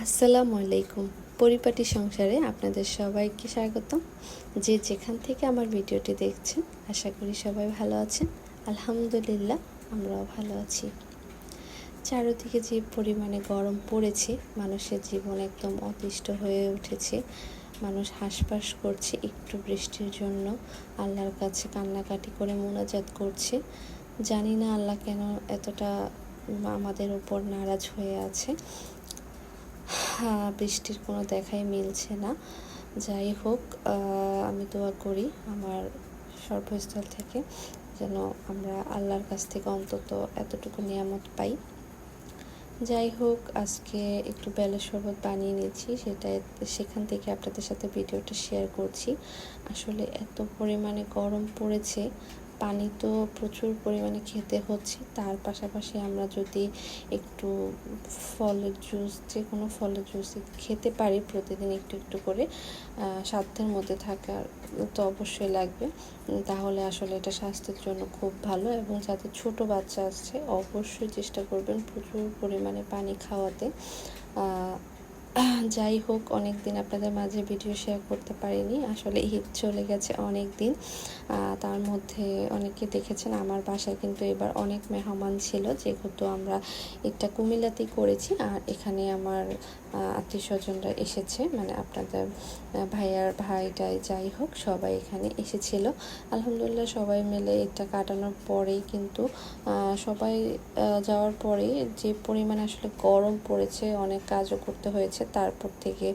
আসসালামু আলাইকুম। পরিপাটি সংসারে আপনাদের সবাইকে স্বাগতম। যে যেখান থেকে আমার ভিডিওটি দেখছেন, আশা করি সবাই ভালো আছেন। আলহামদুলিল্লাহ, আমরাও ভালো আছি। চারদিকে যে পরিমাণে গরম পড়েছে, মানুষের জীবন একদম অতিষ্ঠ হয়ে উঠেছে। মানুষ হাঁসফাঁস করছে একটু বৃষ্টির জন্য, আল্লাহর কাছে কান্নাকাটি করে মোনাজাত করছে। জানি না আল্লাহ কেন এতটা আমাদের উপর নারাজ হয়ে আছে। বৃষ্টির কোনো দেখাই মিলছে না। যাই হোক, আমি দোয়া করি আমার সর্বস্থল থেকে যেন আমরা আল্লাহর কাছ থেকে অন্তত এতটুকু নিয়ামত পাই। যাই হোক, আজকে একটু বেলের শরবত বানিয়ে নিয়েছি, সেখান থেকে আপনাদের সাথে ভিডিওটা শেয়ার করছি। আসলে এত পরিমাণে গরম পড়েছে, পানি তো প্রচুর পরিমাণে খেতে হচ্ছে, তার পাশাপাশি আমরা যদি একটু ফলের জুস, যে কোনো ফলের জুস খেতে পারি প্রতিদিন একটু একটু করে, সাধ্যের মধ্যে থাকার তো অবশ্যই লাগবে। তাহলে আসলে এটা স্বাস্থ্যের জন্য খুব ভালো। এবং যাদের ছোট বাচ্চা আছে অবশ্যই চেষ্টা করবেন প্রচুর পরিমাণে পানি খাওয়াতে। যাই হোক, অনেক দিন আপনাদের মাঝে ভিডিও শেয়ার করতে পারিনি। আসলে ঈদ চলে গেছে অনেক দিন, তার মধ্যে অনেকে দেখেছেন আমার বাসায় কিন্তু এবার অনেক মেহমান ছিল, যেহেতু আমরা এটা কুমিল্লাতেই করেছি। আর এখানে আমার আত্মীয় স্বজনরা এসেছে, মানে আপনাদের ভাইয়ার ভাইটাই যাই হোক, সবাই এখানে এসেছিল। আলহামদুলিল্লাহ, সবাই মিলে এটা কাটানোর পরেই কিন্তু সবাই যাওয়ার পরে যে পরিমাণে আসলে গরম পড়েছে, অনেক কাজও করতে হয়েছে। তারপর থেকে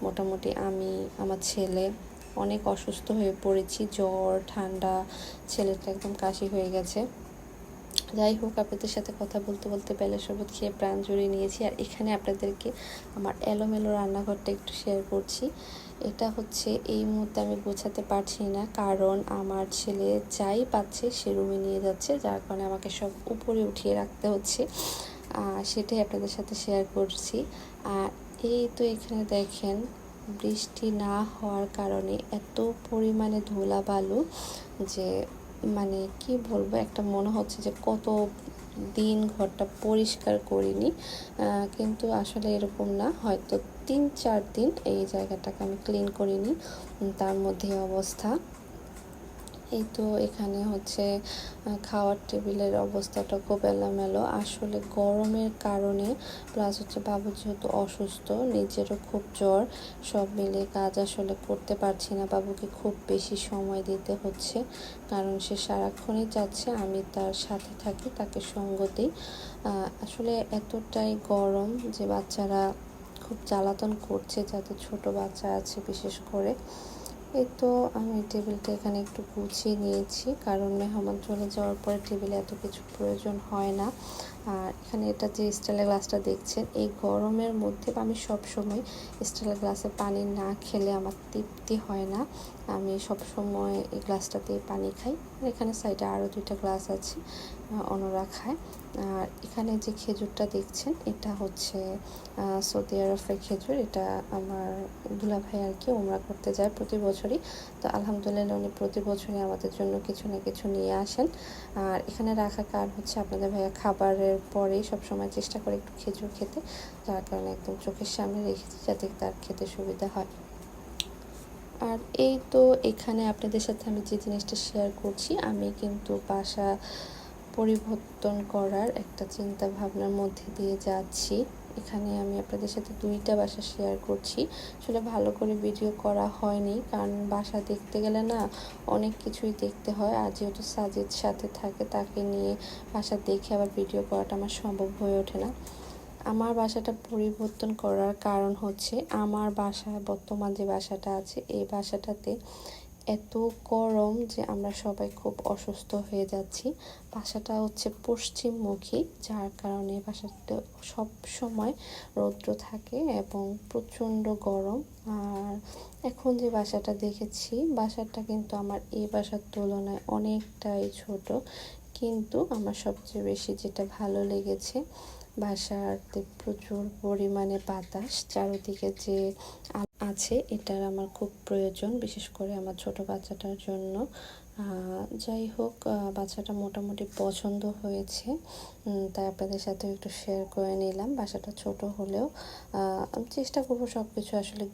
মোটামুটি আমি, আমার ছেলে অনেক অসুস্থ হয়ে পড়েছি, জ্বর ঠান্ডা, ছেলেটা একদম কাশি হয়ে গেছে। যাই হোক, আপনাদের সাথে কথা বলতে বলতে বেলের শরবত খেয়ে প্রাণ জুড়িয়ে নিয়েছি। আর এখানে আপনাদেরকে আমার এলোমেলো রান্নাঘরটা একটু শেয়ার করছি। এটা হচ্ছে এই মুহূর্তে আমি গোছাতে পারছি না, কারণ আমার ছেলে যাই পাচ্ছে সে রুমে নিয়ে যাচ্ছে, যার কারণে আমাকে সব উপরে উঠিয়ে রাখতে হচ্ছে। সেটাই আপনাদের সাথে শেয়ার করছি। আর এই তো এখানে দেখেন, বৃষ্টি না হওয়ার কারণে এত পরিমাণে ধুলাবালু যে মানে কি বলবো, একটা মনে হচ্ছে যে কত দিন ঘরটা পরিষ্কার করিনি। কিন্তু আসলে এরকম না, হয়তো 3-4 দিন এই জায়গাটাকে আমি ক্লিন করিনি, তার মধ্যে অবস্থা। এই তো এখানে হচ্ছে খাওয়ার টেবিলের অবস্থাটা খুব এলোমেলো। আসলে গরমের কারণে, প্লাস হচ্ছে বাবু যেহেতু অসুস্থ, নিজেরও খুব জ্বর, সব মিলিয়ে কাজ আসলে করতে পারছি না। বাবুকে খুব বেশি সময় দিতে হচ্ছে, কারণ সে সারাক্ষণই চাচ্ছে আমি তার সাথে থাকি, তাকে সঙ্গ দিই। আসলে এতটাই গরম যে বাচ্চারা খুব জ্বালাতন করছে, যাদের ছোট বাচ্চা আছে বিশেষ করে। এই তো আমি টেবিলটা এখানে একটু গুছিয়ে নিয়েছি, কারণ মেহমান চলে যাওয়ার পরে টেবিলে এত কিছু প্রয়োজন হয় না। আর এখানে এটা যে স্টিলের গ্লাসটা দেখছেন, এই গরমের মধ্যে আমি সব সময় স্টিলের গ্লাসে পানি না খেলে আমার তৃপ্তি হয় না। আমি সব সময় এই গ্লাসটাতেই পানি খাই। এখানে সাইডে আরও 2টা গ্লাস আছে, অন্যরা খায়। আর এখানে যে খেজুরটা দেখছেন, এটা হচ্ছে সৌদি আরবের খেজুর। এটা আমার দুলাভাই আর কি উমরা করতে যায় প্রতি বছরই, তো আলহামদুলিল্লাহ উনি প্রতি বছরই আমাদের জন্য কিছু না কিছু নিয়ে আসেন। আর এখানে রাখা কারণ হচ্ছে আপনাদের ভাইয়া খাবারের পরেই সবসময় চেষ্টা করে একটু খেজুর খেতে, যার কারণে একদম চোখের সামনে রেখেছি যাতে তার খেতে সুবিধা হয়। আর এই তো এখানে আপনাদের সাথে আমি যে জিনিসটা শেয়ার করছি, আমি কিন্তু বাসা পরিবর্তন করার একটা চিন্তা ভাবনার মধ্যে দিয়ে যাচ্ছি। এখানে আমি আপনাদের সাথে 2টা বাসা শেয়ার করছি। আসলে ভালো করে ভিডিও করা হয়নি, কারণ বাসা দেখতে গেলে না অনেক কিছুই দেখতে হয়। আর যেহেতু সাজিদ সাথে থাকে, তাকে নিয়ে বাসা দেখে আবার ভিডিও করাটা আমার সম্ভব হয়ে ওঠে না। আমার বাসাটা পরিবর্তন করার কারণ হচ্ছে, আমার বাসায় বর্তমান যে বাসাটা আছে, এই বাসাটাতে এত গরম যে আমরা সবাই খুব অসুস্থ হয়ে যাচ্ছি। বাসাটা হচ্ছে পশ্চিমমুখী, যার কারণে বাসাটা সব সময় রৌদ্র থাকে এবং প্রচণ্ড গরম। আর এখন যে বাসাটা দেখেছি, বাসাটা কিন্তু আমার এই বাসার তুলনায় অনেকটাই ছোট, কিন্তু আমার সবচেয়ে বেশি যেটা ভালো লেগেছে, বাসাতে প্রচুর পরিমাণে বাতাস চারদিকে যে আছে, এটার আমার খুব প্রয়োজন, বিশেষ করে আমার ছোট বাচ্চাটার জন্য। যাই হোক, বাচ্চাটা মোটামুটি পছন্দ হয়েছে, তাই আপনাদের সাথেও একটু শেয়ার করে নিলাম। বাসাটা ছোট হলেও আমি চেষ্টা করব সব কিছু আসলে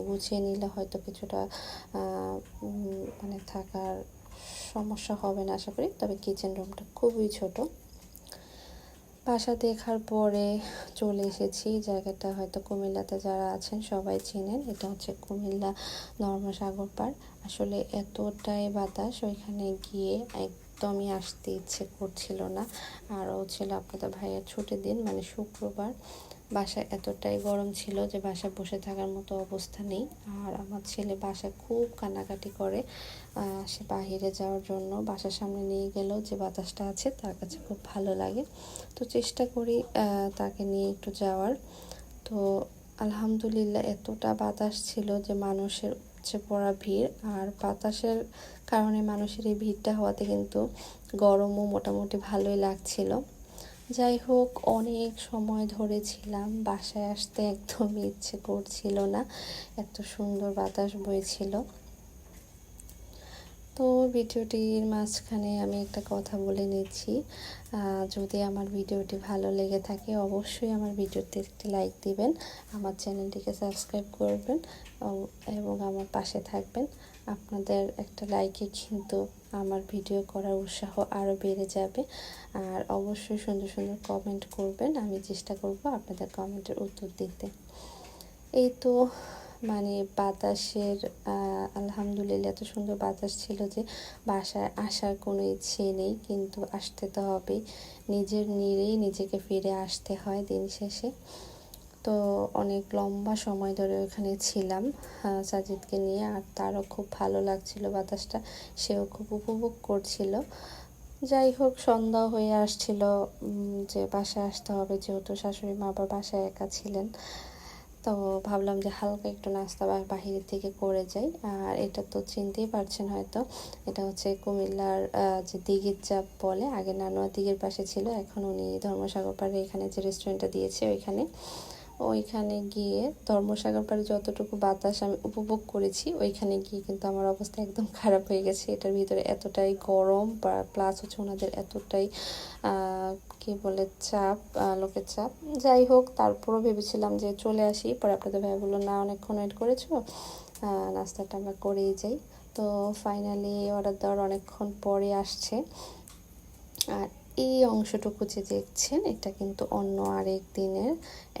গুছিয়ে নিলে হয়তো কিছুটা মানে থাকার সমস্যা হবে না আশা করি। তবে কিচেন রুমটা খুবই ছোট। বাসা দেখার পরে চলে এসেছি। জায়গাটা হয়তো কুমিল্লাতে যারা আছেন সবাই চেনেন। এটা হচ্ছে কুমিল্লা ধর্মসাগর পাড়। আসলে এতটাই বাতাস, ওইখানে গিয়ে একদমই আসতে ইচ্ছে করছিল না। আরও ছিল আপনাদের ভাইয়ের ছুটির দিন, মানে শুক্রবার। বাসায় এতটাই গরম ছিল যে বাসায় বসে থাকার মতো অবস্থা নেই। আর আমার ছেলে বাসায় খুব কান্নাকাটি করে, সে বাহিরে যাওয়ার জন্য। বাসার সামনে নিয়ে গেলেও যে বাতাসটা আছে তার কাছে খুব ভালো লাগে, তো চেষ্টা করি তাকে নিয়ে একটু যাওয়ার। তো আলহামদুলিল্লাহ এতটা বাতাস ছিল যে মানুষের উপচে পড়া ভিড়, আর বাতাসের কারণে মানুষের এই ভিড়টা হওয়াতে কিন্তু গরমও মোটামুটি ভালোই লাগছিল। যাই হোক, অনেক সময় ধরেছিলাম, বাসায় আসতে একদমই ইচ্ছে করছিল না, এত সুন্দর বাতাস বইছিল। তো ভিডিওটির মাঝখানে আমি একটা কথা বলে নিচ্ছি, যদি আমার ভিডিওটি ভালো লেগে থাকে অবশ্যই আমার ভিডিওতে একটি লাইক দিবেন, আমার চ্যানেলটিকে সাবস্ক্রাইব করবেন এবং আমার পাশে থাকবেন। আপনাদের একটা লাইকে কিন্তু আমার ভিডিও করার উৎসাহ আরও বেড়ে যাবে। আর অবশ্যই সুন্দর সুন্দর কমেন্ট করবেন, আমি চেষ্টা করব আপনাদের কমেন্টের উত্তর দিতে। এই তো মানে বাতাসের আলহামদুলিল্লাহ এত সুন্দর বাতাস ছিল যে বাসায় আসার কোনো ইচ্ছে নেই, কিন্তু আসতে তো হবেই। নিজের নিরেই নিজেকে ফিরে আসতে হয় দিন শেষে। তো অনেক লম্বা সময় ধরে ওখানে ছিলাম সাজিদকে নিয়ে, আর তারও খুব ভালো লাগছিল বাতাসটা, সেও খুব উপভোগ করছিল। যাই হোক, সন্ধ্যা হয়ে আসছিল যে বাসায় আসতে হবে, যেহেতু শাশুড়ি মা আবার বাসায় একা ছিলেন। তো ভাবলাম যে হালকা একটু নাস্তা বাহিরের থেকে করে যাই। আর এটা তো চিনতেই পারছেন হয়তো, এটা হচ্ছে কুমিল্লার যে দিঘির চাপ বলে, আগে নানুয়া দিঘির পাশে ছিল, এখন উনি ধর্মসাগর পাড়ে এখানে যে রেস্টুরেন্টটা দিয়েছে ওইখানে গিয়ে ধর্মসাগর পাড়ে যতটুকু বাতাস আমি উপভোগ করেছি, ওইখানে গিয়ে কিন্তু আমার অবস্থা একদম খারাপ হয়ে গেছে। এটার ভিতরে এতটাই গরম, প্লাস হচ্ছে ওনাদের এতটাই কি বলে লোকের চাপ। যাই হোক, তারপরও ভেবেছিলাম যে চলে আসি, পরে আপনাদের ভাই বললো না অনেকক্ষণ ওয়েট করেছো, নাস্তাটা আমরা করেই যাই। তো ফাইনালি অর্ডার দেওয়ার অনেকক্ষণ পরে আসছে। আর এই অংশটুকু যে দেখছেন এটা কিন্তু অন্য আরেক দিনের।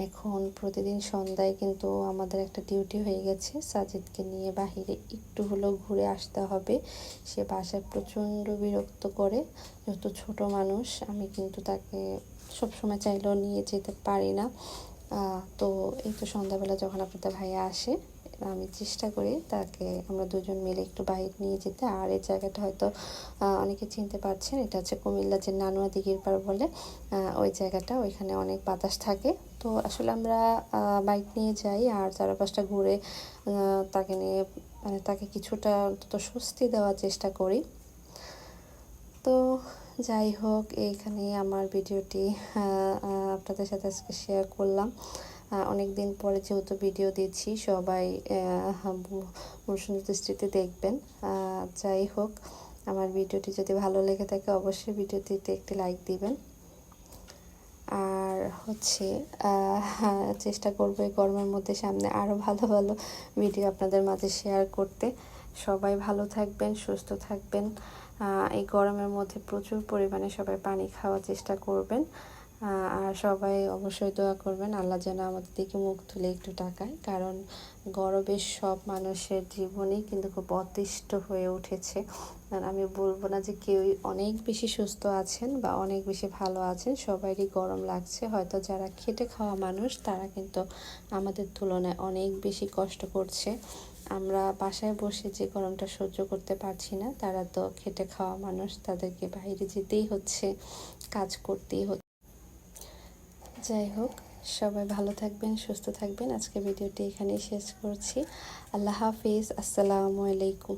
এখন প্রতিদিন সন্ধ্যায় কিন্তু আমাদের একটা ডিউটি হয়ে গেছে, সাজিদকে নিয়ে বাহিরে একটু হলেও ঘুরে আসতে হবে। সে বাসায় প্রচণ্ড বিরক্ত করে, যেহেতু ছোট মানুষ, আমি কিন্তু তাকে সবসময় চাইলেও নিয়ে যেতে পারি না। তো এই তো সন্ধ্যাবেলা যখন আপনাদের ভাইয়া আসে, আমি চেষ্টা করি তাকে আমরা দুজন মিলে একটু বাইরে নিয়ে যেতে। আর এই জায়গাটা হয়তো অনেকে চিনতে পারছেন, এটা হচ্ছে কুমিল্লা যে নানুয়া দিঘির পাড় বলে ওই জায়গাটা, ওইখানে অনেক বাতাস থাকে। তো আসলে আমরা বাইক নিয়ে যাই আর চারপাশটা ঘুরে তাকে নিয়ে তাকে কিছুটা অন্তত স্বস্তি দেওয়ার চেষ্টা করি। তো যাই হোক, এইখানে আমার ভিডিওটি আপনাদের সাথে আজকে শেয়ার করলাম। অনেক দিন পরে যেহেতু ভিডিও দিচ্ছি, সবাই সুন্দর দৃষ্টিতে দেখবেন। যাই হোক, আমার ভিডিওটি যদি ভালো লেগে থাকে অবশ্যই ভিডিওটিতে একটি লাইক দিবেন। আর হচ্ছে চেষ্টা করবো এই গরমের মধ্যে সামনে আরও ভালো ভালো ভিডিও আপনাদের মাঝে শেয়ার করতে। সবাই ভালো থাকবেন, সুস্থ থাকবেন। এই গরমের মধ্যে প্রচুর পরিমাণে সবাই পানি খাওয়ার চেষ্টা করবেন। আর সবাই অবশ্যই দোয়া করবেন আল্লাহ যেন আমাদের দিকে মুখ তুলে একটু তাকায়, কারণ গরমে সব মানুষের জীবনেই কিন্তু খুব অতিষ্ঠ হয়ে উঠেছে। আর আমি বলবো না যে কেউই অনেক বেশি সুস্থ আছেন বা অনেক বেশি ভালো আছেন, সবারই গরম লাগছে। হয়তো যারা খেটে খাওয়া মানুষ তারা কিন্তু আমাদের তুলনায় অনেক বেশি কষ্ট করছে। আমরা বাসায় বসে যে গরমটা সহ্য করতে পারছি না, তারা তো খেটে খাওয়া মানুষ, তাদেরকে বাইরে যেতেই হচ্ছে, কাজ করতেই হচ্ছে। যাই হোক, সবাই ভালো থাকবেন, সুস্থ থাকবেন। আজকে ভিডিওটি এখানেই শেষ করছি। আল্লাহ হাফিজ, আসসালামু আলাইকুম।